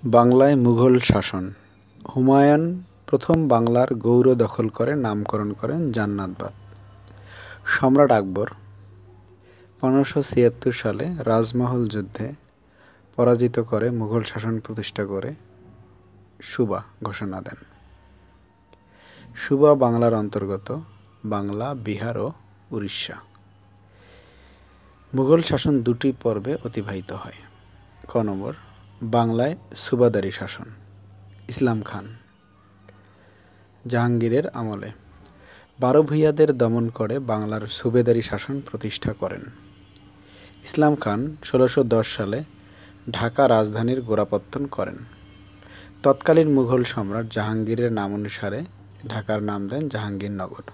বাংলায় মুঘল শাসন। হুমায়ুন প্রথম বাংলার গৌর দখল করে নামকরণ করেন জান্নাতবাদ। সম্রাট আকবর 1576 সালে রাজমহল যুদ্ধে পরাজিত করে মুঘল শাসন প্রতিষ্ঠা করে সুবা ঘোষণা দেন। সুবা বাংলার অন্তর্গত বাংলা, বিহার ও উড়িষ্যা। মুঘল শাসন দুটি পর্বে অতিবাহিত হয়। ক নম্বর, বাংলায় সুবাদারি শাসন। ইসলাম খান জাহাঙ্গীরের আমলে 12 ভূঁইয়াদের দমন করে বাংলার সুবেদারি শাসন প্রতিষ্ঠা করেন। ইসলাম খান 1610 সালে ঢাকা রাজধানীর গোড়াপত্তন করেন। তৎকালীন মুঘল সম্রাট জাহাঙ্গীরের নামানুসারে ঢাকার নাম দেন জাহাঙ্গীরনগর।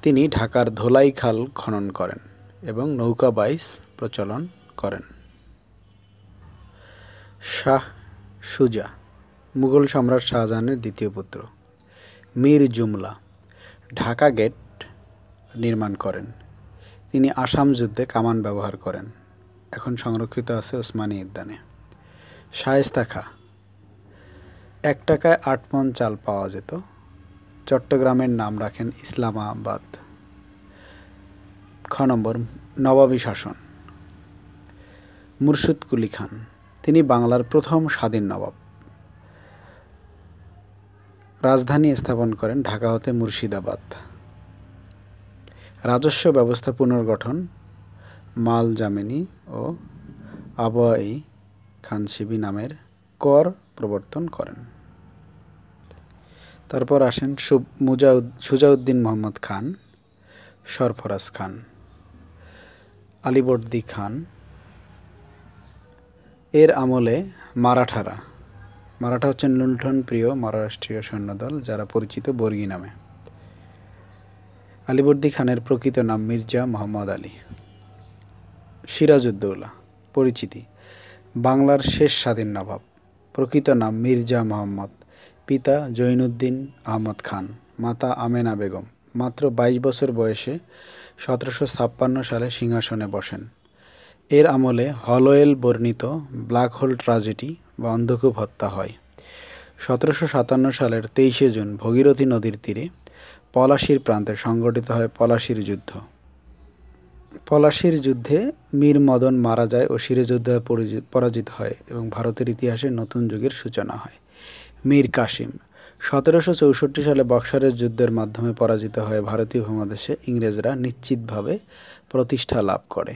তিনি ঢাকার ধোলাই খাল খনন করেন এবং নৌকা বাইচ প্রচলন করেন। শাহ সুজা মুঘল সম্রাট শাহজাহানের দ্বিতীয় পুত্র। মীর জুমলা ঢাকা গেট নির্মাণ করেন। তিনি আসাম যুদ্ধে কামান ব্যবহার করেন। এখন সংরক্ষিত আছে ওসমানী উদ্যানে। শায়েস্তা খাঁ 1 টাকায় 8 মণ চাল পাওয়া যেত। চট্টগ্রামের নাম রাখেন ইসলামাবাদ। খ নম্বর, নবাবী শাসন। মুর্শিদ কুলি খান তিনি বাংলার প্রথম স্বাধীন নবাব। রাজধানী স্থাপন করেন ঢাকা হতে মুর্শিদাবাদ। রাজস্ব ব্যবস্থা পুনর্গঠন মাল জামিনী ও আবওয়াই খানসিবি নামের কর প্রবর্তন করেন। তারপর আসেন সুজাউদ্দিন মোহাম্মদ খান, সরফরাজ খান, আলীবর্দী খান। এর আমলে মারাঠা হচ্ছেন লুণ্ঠন প্রিয় মহারাষ্ট্রীয় সৈন্যদল, যারা পরিচিত বর্গী নামে। আলীবর্দী খানের প্রকৃত নাম মির্জা মোহাম্মদ আলী। সিরাজউদ্দৌলা পরিচিতি বাংলার শেষ স্বাধীন নবাব। প্রকৃত নাম মির্জা মোহাম্মদ। পিতা জৈনুদ্দিন আহমদ খান, মাতা আমেনা বেগম। মাত্র 22 বছর বয়সে 1756 সালে সিংহাসনে বসেন। এর আমলে হলওয়েল বর্ণিত ব্ল্যাক হোল ট্র্যাজেডি বা অন্ধকূপ হত্যা হয়। 1757 সালের 23শে জুন ভগীরথী নদীর তীরে পলাশীর প্রান্তে সংঘটিত হয় পলাশীর যুদ্ধ। পলাশীর যুদ্ধে মীর মদন মারা যায় ও সিরাজউদ্দৌলা পরাজিত হয় এবং ভারতের ইতিহাসে নতুন যুগের সূচনা হয়। মীর কাসিম 1764 সালে বক্সারের যুদ্ধের মাধ্যমে পরাজিত হয়ে ভারতীয় উপমহাদেশে ইংরেজরা নিশ্চিতভাবে প্রতিষ্ঠা লাভ করে।